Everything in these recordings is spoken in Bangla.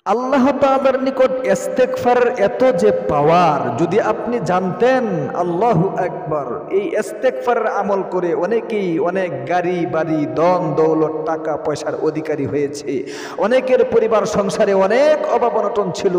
আল্লাহ তাআলার নিকট ইস্তেগফারের এত যে পাওয়ার যদি আপনি জানতেন। আল্লাহু আকবার। এই ইস্তেগফারের আমল করে অনেকেই অনেক গাড়ি বাড়ি ধন দৌলত টাকা পয়সার অধিকারী হয়েছে। অনেকের পরিবার সংসারে অনেক অভাব অনটন ছিল,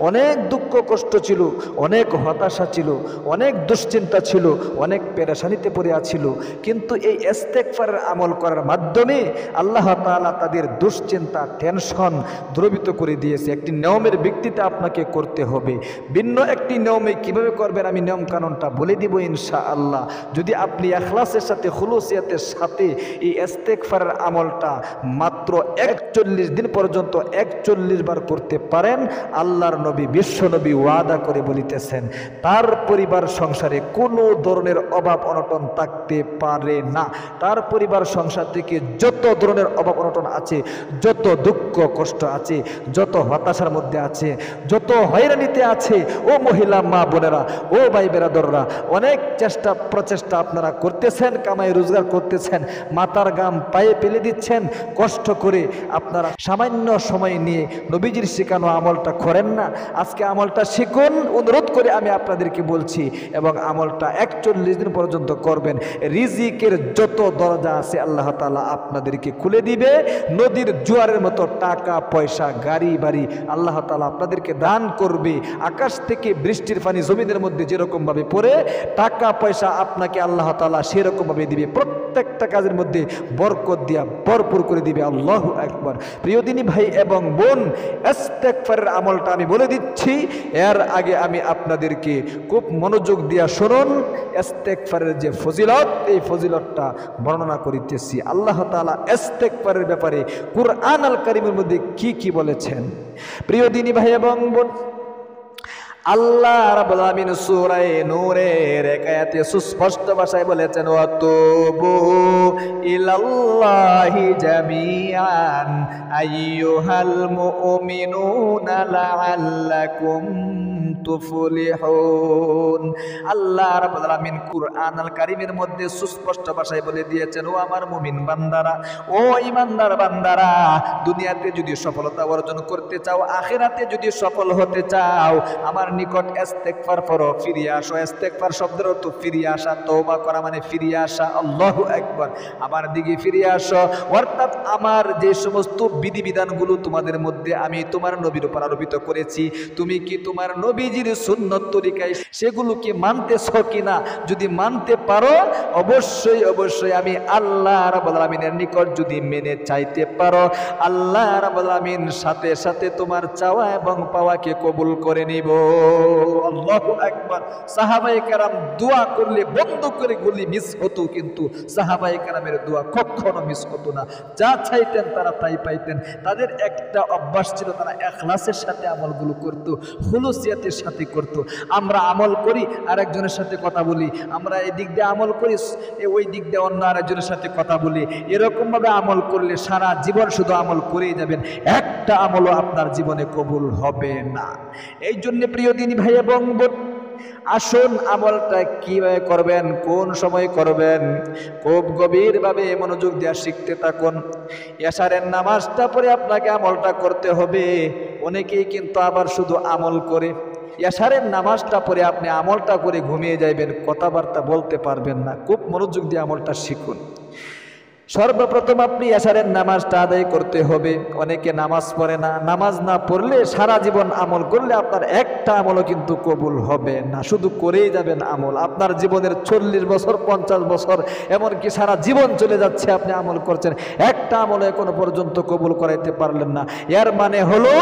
অনেক দুঃখ কষ্ট ছিল, অনেক হতাশা ছিল, অনেক দুশ্চিন্তা ছিল, অনেক পেরেশানিতে পড়ে আছিল। কিন্তু এই ইস্তেগফারের আমল করার মাধ্যমে আল্লাহ তাআলা তাদের দুশ্চিন্তা টেনশন দ্রবীত করে দিয়েছে। একটি নিয়মের ভিত্তিতে আপনাকে করতে হবে। ভিন্ন একটি নিয়মে কিভাবে করবেন আমি নিয়ম কানুনটা বলে দিব ইনশাআল্লাহ। যদি আপনি ইখলাসের সাথে খুলুসিয়াতের সাথে এই ইস্তেগফারের আমলটা মাত্র 41 দিন পর্যন্ত 41 বার করতে পারেন, আল্লাহর নবী বিশ্ব নবী ওয়াদা করে বলিতেছেন তার পরিবার সংসারে কোনো ধরনের অভাব অনটন থাকতে পারে না। তার পরিবার সংসার থেকে যত ধরনের অভাব অনটন আছে, যত দুঃখ কষ্ট আছে, যত হতাশার মধ্যে আছে, যত হয়রানিতে আছে, ও মহিলা মা বোনেরা, ও ভাই বেরাদররা, অনেক চেষ্টা প্রচেষ্টা আপনারা করতেছেন, কামাই রোজগার করতেছেন, মাথার গাম পায়ে ফেলে দিচ্ছেন, কষ্ট করে আপনারা সামান্য সময় নিয়ে নবীজির শেখানো আমলটা করেন না। আজকে আমলটা শিখুন, অনুরোধ করে আমি আপনাদেরকে বলছি, এবং আমলটা 41 দিন পর্যন্ত করবেন। রিজিকের যত দরজা আছে আল্লাহ তাআলা আপনাদেরকে খুলে দিবে। নদীর জোয়ারের মতো টাকা পয়সা গাড়ি বাড়ি আল্লাহ তাআলা আপনাদেরকে দান করবে। আকাশ থেকে বৃষ্টির পানি জমিনের মধ্যে যেরকম ভাবে পড়ে, টাকা পয়সা আপনাকে আল্লাহ তাআলা সেরকম ভাবে দিবে। প্রত্যেকটা কাজের মধ্যে বরকত দিয়া ভরপুর করে দিবে। আল্লাহু আকবার। প্রিয় দিনী ভাই এবং বোন, ইস্তেগফারের আমলটা আমি বলে দিচ্ছি। এর আগে আমি আপনাদেরকে খুব মনোযোগ দিয়া শুনুন। ইস্তেগফারের যে ফজিলত, এই ফজিলতটা বর্ণনা করিতেছি। আল্লাহ তাআলা ইস্তেগফারের ব্যাপারে কুরআন আল কারীমের মধ্যে কি কি বলেছেন। প্রিয় দিনী ভাই এবং বোন, আল্লাহ রাব্বুল আলামিন সূরা নূরের এক আয়াতে সুস্পষ্ট ভাষায় বলেছেন, ওয়াতুবু ইলাল্লাহি জামিআন আইয়ুহাল মুমিনুনা লাআল্লাকুম তুফলিহুন। আল্লাহ রাব্বুল আলামিন কুরআন আল কারীমের মধ্যে সুস্পষ্ট ভাষায় বলে দিয়েছেন, ও আমার মুমিন বান্দারা, ও ঈমানদার বান্দারা, দুনিয়াতে যদি সফলতা অর্জন করতে চাও, আখিরাতে যদি সফল হতে চাও, আমার নিকট ইস্তেগফার করো, ফিরে আসো। ইস্তেগফার শব্দের অর্থ ফিরে আসা, তওবা করা মানে ফিরে আসা। আল্লাহু আকবার। আমার দিকে ফিরে আসো, অর্থাৎ আমার যে সমস্ত বিধিবিধানগুলো তোমাদের মধ্যে আমি তোমার নবীর উপর আরোপিত করেছি, তুমি কি তোমার নবীজির সুন্নত তরিকায় সেগুলোকে মানতেছো কিনা? যদি মানতে পারো, অবশ্যই অবশ্যই আমি আল্লাহ রাব্বুল আলামিনের নিকট যদি মেনে চাইতে পারো, আল্লাহ রাব্বুল আলামিন সাথে সাথে তোমার চাওয়া এবং পাওয়াকে কবুল করে নিব। আল্লাহু আকবার। সাহাবায়ে কেরাম দোয়া করলে বন্ধ করে গুলি মিস হতো, কিন্তু সাহাবায়ে কেরামের দোয়া কখনো মিস হতো না। যা চাইতেন তারা তাই পাইতেন। তাদের একটা অভ্যাস ছিল, তারা ইখলাসের সাথে আমলগুলো করত, খুলুসিয়াতের সাথে করত। আমরা আমল করি আর একজনের সাথে কথা বলি, আমরা এই দিক দিয়ে আমল করি, ওই দিক দিয়ে অন্য আরেকজনের সাথে কথা বলি। এরকম ভাবে আমল করলে সারা জীবন শুধু আমল করেই যাবেন, একটা আমলও আপনার জীবনে কবুল হবে না। এই জন্য প্রিয় দিনী ভাই এবং বোন, আসুন আমলটা কিভাবে করবেন, কোন সময় করবেন, খুব গভীরভাবে মনোযোগ দিয়ে শিখতে থাকুন। এশারের নামাজটা পরে আপনাকে আমলটা করতে হবে। অনেকেই কিন্তু আবার শুধু আমল করে, এশারের নামাজটা পরে আপনি আমলটা করে ঘুমিয়ে যাইবেন, কথাবার্তা বলতে পারবেন না। খুব মনোযোগ দিয়ে আমলটা শিখুন। সর্বপ্রথম আপনি এশারের নামাজটা আদায় করতে হবে। অনেকে নামাজ পড়ে না, নামাজ না পড়লে সারা জীবন আমল করলে আপনার একটা আমলও কিন্তু কবুল হবে না, শুধু করেই যাবেন আমল। আপনার জীবনের 40 বছর 50 বছর এমনকি সারা জীবন চলে যাচ্ছে, আপনি আমল করছেন, একটা আমল এখনো পর্যন্ত কবুল করাইতে পারলেন না। এর মানে হলো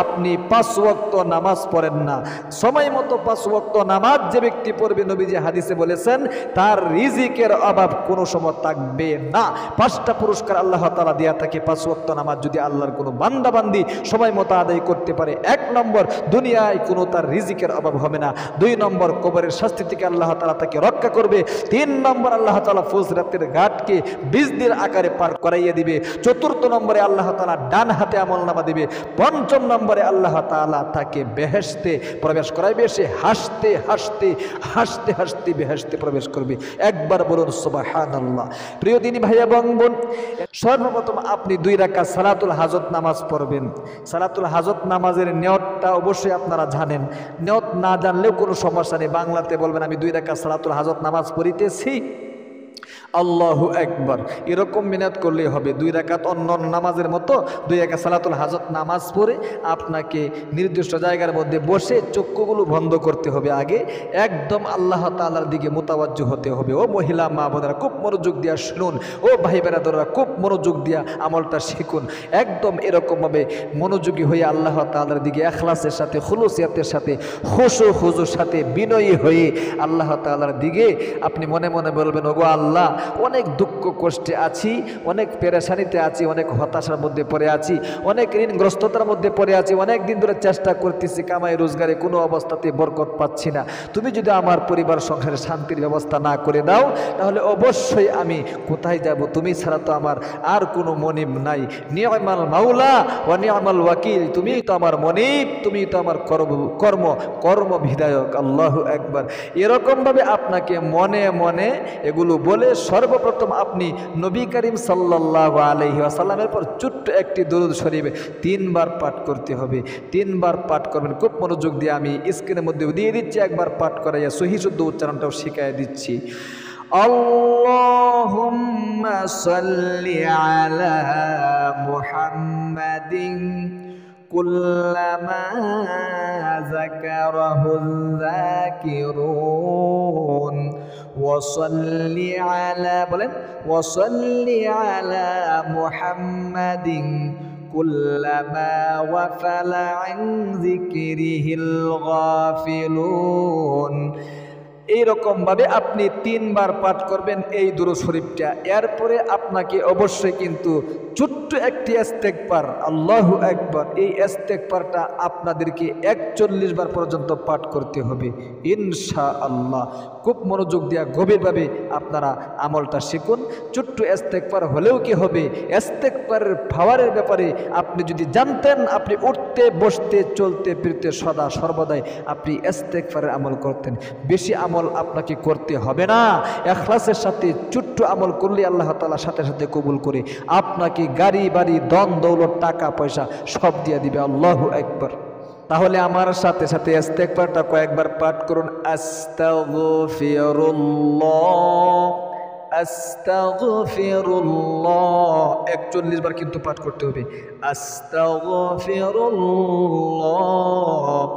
আপনি 5 ওয়াক্ত নামাজ পড়েন না। সময় মতো 5 ওয়াক্ত নামাজ যে ব্যক্তি পড়বে, নবীজি হাদিসে বলেছেন তার রিজিকের অভাব কোনো সময় থাকবে না। 5টা পুরস্কার আল্লাহ তাআলা দিয়া থাকে 5 ওয়াক্ত নামাজ যদি আল্লাহর কোনো বান্দা বান্দি সময় মতো আদায় করতে পারে। 1 নম্বর, দুনিয়ায় কোনো তার রিজিকের অভাব হবে না। 2 নম্বর, কবরের শাস্তি থেকে আল্লাহ তাআলা তাকে রক্ষা করবে। 3 নম্বর, আল্লাহ তাআলা ফুসরাতের ঘাটকে বিজলির আকারে পার করাইয়ে দিবে। 4র্থ নম্বরে আল্লাহ তাআলা ডান হাতে আমলনামা দিবে। 5ম নম্বরে আল্লাহ তাআলা তাকে বেহেশতে প্রবেশ করাইবে। সে হাসতে হাসতে হাসতে হাসতে বেহেশতে প্রবেশ করবে। একবার বলুন সুবহানাল্লাহ। প্রিয় দিনী ভাই এবং এবং বোন, সর্বপ্রথম আপনি 2 রাকাত সালাতুল হাজত নামাজ পড়বেন। সালাতুল হাজত নামাজের নিয়তটা অবশ্যই আপনারা জানেন, নিয়ত না জানলেও কোনো সমস্যা নেই, বাংলাতে বলবেন আমি 2 রাকাত সালাতুল হাজত নামাজ পড়িতেছি, আল্লাহু আকবার, এরকম মিনাত করলেই হবে। 2 রাকাত অন্য নামাজের মতো 2 রাকাত সালাতুল হাজত নামাজ পড়ে আপনাকে নির্দিষ্ট জায়গার মধ্যে বসে চক্ষুগুলো বন্ধ করতে হবে, আগে একদম আল্লাহ তাআলার দিকে মুতাওয়াজ্জু হতে হবে। ও মহিলা মা বোনেরা খুব মনোযোগ দিয়া শুনুন, ও ভাই বেরাদররা খুব মনোযোগ দিয়া আমলটা শিখুন। একদম এরকমভাবে মনোযোগী হয়ে আল্লাহ তাআলার দিকে ইখলাসের সাথে, খুলুসিয়াতের সাথে, খুশু খুজুর সাথে, বিনয়ী হয়ে আল্লাহ তাআলার দিকে আপনি মনে মনে বলবেন, ওগো আল্লাহ, অনেক দুঃখ কষ্টে আছি, অনেক পেরেশানিতে আছি, অনেক হতাশার মধ্যে পড়ে আছি, অনেক ঋণগ্রস্ততার মধ্যে পড়ে আছি, অনেক দিন ধরে চেষ্টা করতেছি, কামাই রোজগারে কোনো অবস্থাতে বরকত পাচ্ছি না। তুমি যদি আমার পরিবার সংসারে শান্তির ব্যবস্থা না করে দাও, তাহলে অবশ্যই আমি কোথায় যাব? তুমি ছাড়া তো আমার আর কোনো মনিব নাই। নি'মাল মাওলা ওয়া নি'মাল ওয়াকিল, তুমিই তো আমার মনিব, তুমিই তো আমার কর্ম বিধায়ক। আল্লাহু আকবার। এরকমভাবে আপনাকে মনে মনে এগুলো বলে সর্বপ্রথম আপনি নবী করিম সাল্লাল্লাহু আলাইহি ওয়াসাল্লামের পর ছোট্ট একটি দরুদ শরীফ 3 বার পাঠ করতে হবে। 3 বার পাঠ করবেন, খুব মনোযোগ দিয়ে আমি স্ক্রিনের মধ্যে দিয়ে দিচ্ছি, একবার পাঠ করাইয়া সহিহ শুদ্ধ উচ্চারণটাও শিখাইয়া দিচ্ছি। আল্লাহুম্মা সাল্লি আলা মুহাম্মাদিন কুল্লামা যাকারাহুল যাকিরুন ওয়াসাল্লি আলা, বলেন ওয়াসাল্লি আলা মুহাম্মাদিন কুল্লামা ওয়াফালা আন যিকরিহিল গাফিলুন। এইরকম ভাবে আপনি 3 বার পাঠ করবেন এই দুরূদ শরীফটা। এরপরে আপনাকে অবশ্যই কিন্তু ছোট্ট একটি ইস্তেগফার, আল্লাহু আকবার, এই ইস্তেগফারটা আপনাদেরকে 41 বার পর্যন্ত পাঠ করতে হবে ইনশাআল্লাহ। খুব মনোযোগ দিয়ে গভীরভাবে আপনারা আমলটা শিখুন। ছোট্ট ইস্তেগফার হলেও কি হবে, ইস্তেগফারের পাওয়ারের ব্যাপারে আপনি যদি জানতেন, আপনি উঠতে বসতে চলতে ফিরতে সদা সর্বদাই আপনি ইস্তেগফারের আমল করতেন। বেশি আমল আপনাকে করতে হবে না, ইখলাসের সাথে ছোট্ট আমল করলে আল্লাহ তাআলা সাথে সাথে কবুল করে আপনাকে গাড়ি বাড়ি ধন দৌলত টাকা পয়সা সব দিয়ে দিবে। আল্লাহু আকবার। তাহলে আমার সাথে সাথে ইস্তেগফারটা কয়েকবার পাঠ করুন। আস্তাগফিরুল্লাহ, আস্তাগফিরুল্লাহ, 41 বার কিন্তু পাঠ করতে হবে। আস্তাগফিরুল্লাহ,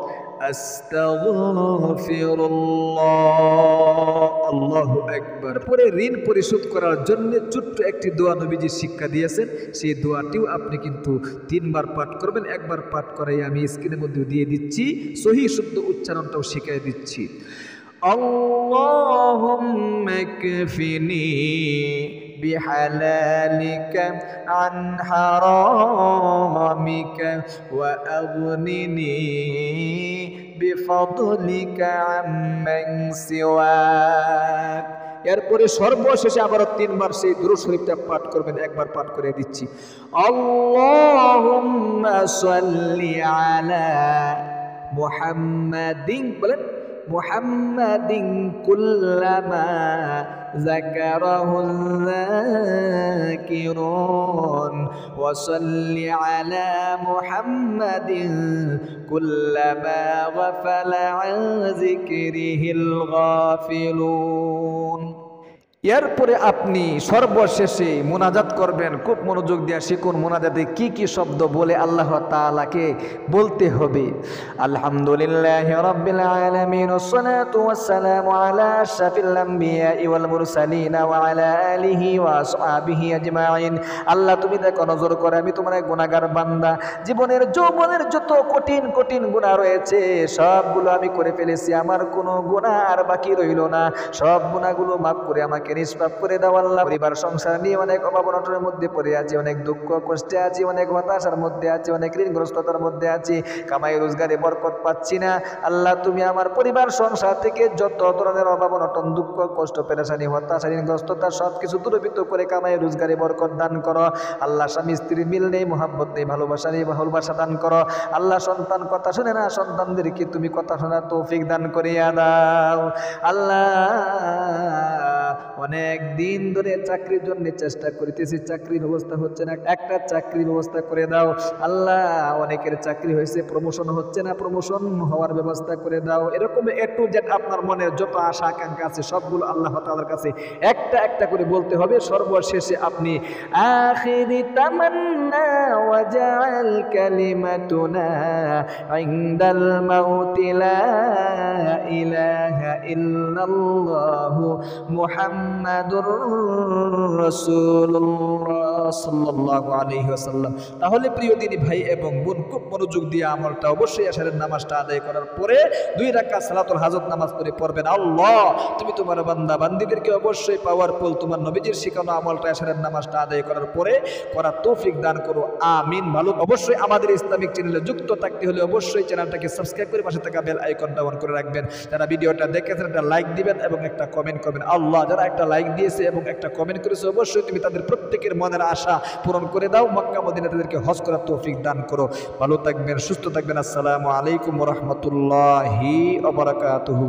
আস্তাগফিরুল্লাহ, আল্লাহু আকবার। পরে ঋণ পরিশোধ করার জন্য ছোট্ট একটি দোয়া নবীজি শিক্ষা দিয়েছেন, সেই দোয়াটিও আপনি কিন্তু 3 বার পাঠ করবেন। একবার পাঠ করাই আমি স্ক্রিনের মধ্যে দিয়ে দিচ্ছি, সহিহ শুদ্ধ উচ্চারণটাও শিখিয়ে দিচ্ছি। আল্লাহুম্মা কফিনি بحلالك عن حرامك وأغنني بفضلك عمن سواك। এরপরে সর্বশেষে আবারও 3 বার সেই দুরূদ শরীফটা পাঠ করবেন। একবার পাঠ করে দিচ্ছি। আল্লাহুম্মা সাল্লি আলা মুহাম্মাদিন, বলেন মুহাম্মাদিন কুল্লামা যাকারাহুল যাকিরুন ওয়াসাল্লি আলা মুহাম্মাদিন কুল্লামা গাফালা আন যিকরিহিল গাফিলুন। এরপরে আপনি সর্বশেষে মুনাজাত করবেন। খুব মনোযোগ দিয়ে শিখুন মুনাজাতে কি কি শব্দ বলে আল্লাহ তাআলাকে বলতে হবে। আলহামদুলিল্লাহি রাব্বিল আলামিন ওয়াসসালাতু ওয়াসসালামু আলা আশরাফিল আমবিয়াই ওয়াল মুরসালিন ওয়া আলা আলিহি ওয়া আসহাবিহি আজমাইন। আল্লাহ তুমি দেখো, নজর করে আমি তোমার এক গুনাহগার বান্দা, জীবনের যৌবনের যত কঠিন কঠিন গুনাহ রয়েছে সবগুলো আমি করে ফেলেছি, আমার কোনো গুনাহ আর বাকি রইল না, সব গুনাহগুলো মাফ করে আমাকে নিষ্পাপ করে দাও আল্লাহ। পরিবার সংসার নিয়ে অনেক অভাব অনটনের মধ্যে পড়ে আছি, অনেক দুঃখ কষ্টে আছি, অনেক হতাশার মধ্যে আছি, অনেক ঋণগ্রস্ততার মধ্যে আছি, কামাই রোজগারে বরকত পাচ্ছি না। আল্লাহ তুমি আমার পরিবার সংসার থেকে যত ধরনের অভাব অনটন দুঃখ কষ্ট পেরেশানি হতাশা ঋণগ্রস্ততা সব কিছু দূরীভূত করে কামাই রোজগারে বরকত দান করো আল্লাহ। স্বামী স্ত্রীর মিল নেই, মোহাব্বত নেই, ভালোবাসা নেই, ভালোবাসা দান করো আল্লাহ। সন্তান কথা শুনে না, সন্তানদেরকে তুমি কথা শোনার তৌফিক দান করিয়া দাও আল্লাহ। অনেক দিন ধরে চাকরির জন্য চেষ্টা করিতেছি, চাকরির ব্যবস্থা হচ্ছে না, একটা চাকরির ব্যবস্থা করে দাও আল্লাহ। অনেকের চাকরি হয়েছে, প্রমোশন হচ্ছে না, প্রমোশন হওয়ার ব্যবস্থা করে দাও। এরকম এ টু জেড আপনার মনের যত আশা আকাঙ্ক্ষা আছে সবগুলো আল্লাহ তাআলার কাছে একটা একটা করে বলতে হবে। সর্বশেষে আপনি আখিরি তামান্না ওয়াজআল কালিমাতুনা ইনদাল মাউতি লা ইলাহা ইল্লাল্লাহু মুহাম্মাদুর রাসূলুল্লাহ সাল্লাল্লাহু আলাইহি ওয়াসাল্লাম। তাহলে প্রিয় দিনী ভাই এবং বোন, খুব মনোযোগ দিয়ে আমলটা অবশ্যই এশারের নামাজটা আদায় করার পরে 2 রাকাত সালাতুল হাজত নামাজ করে পড়বেন। আল্লাহ তুমি তোমার বান্দা বান্দীদেরকে অবশ্যই পাওয়ারফুল তোমার নবীজির শিখানো আমলটা এশারের নামাজটা আদায় করার পরে করার তৌফিক দান করো, আমিন। ভালো, অবশ্যই আমাদের ইসলামিক চ্যানেলে যুক্ত থাকতে হলে অবশ্যই চ্যানেলটাকে সাবস্ক্রাইব করে পাশে থাকা বেল আইকনটা অন করে রাখবেন। যারা ভিডিওটা দেখেছেন একটা লাইক দিবেন এবং একটা কমেন্ট করবেন। আল্লাহ যারা একটা লাইক দিয়েছে এবং একটা কমেন্ট করেছে অবশ্যই তুমি তাদের প্রত্যেকের মনের আশা পূরণ করে দাও। মক্কা মদিনা তাদেরকে হজ করার তৌফিক দান করো। ভালো থাকবেন, সুস্থ থাকবেন। আসসালামু আলাইকুম ওয়া রাহমাতুল্লাহি ওয়া বারাকাতুহু।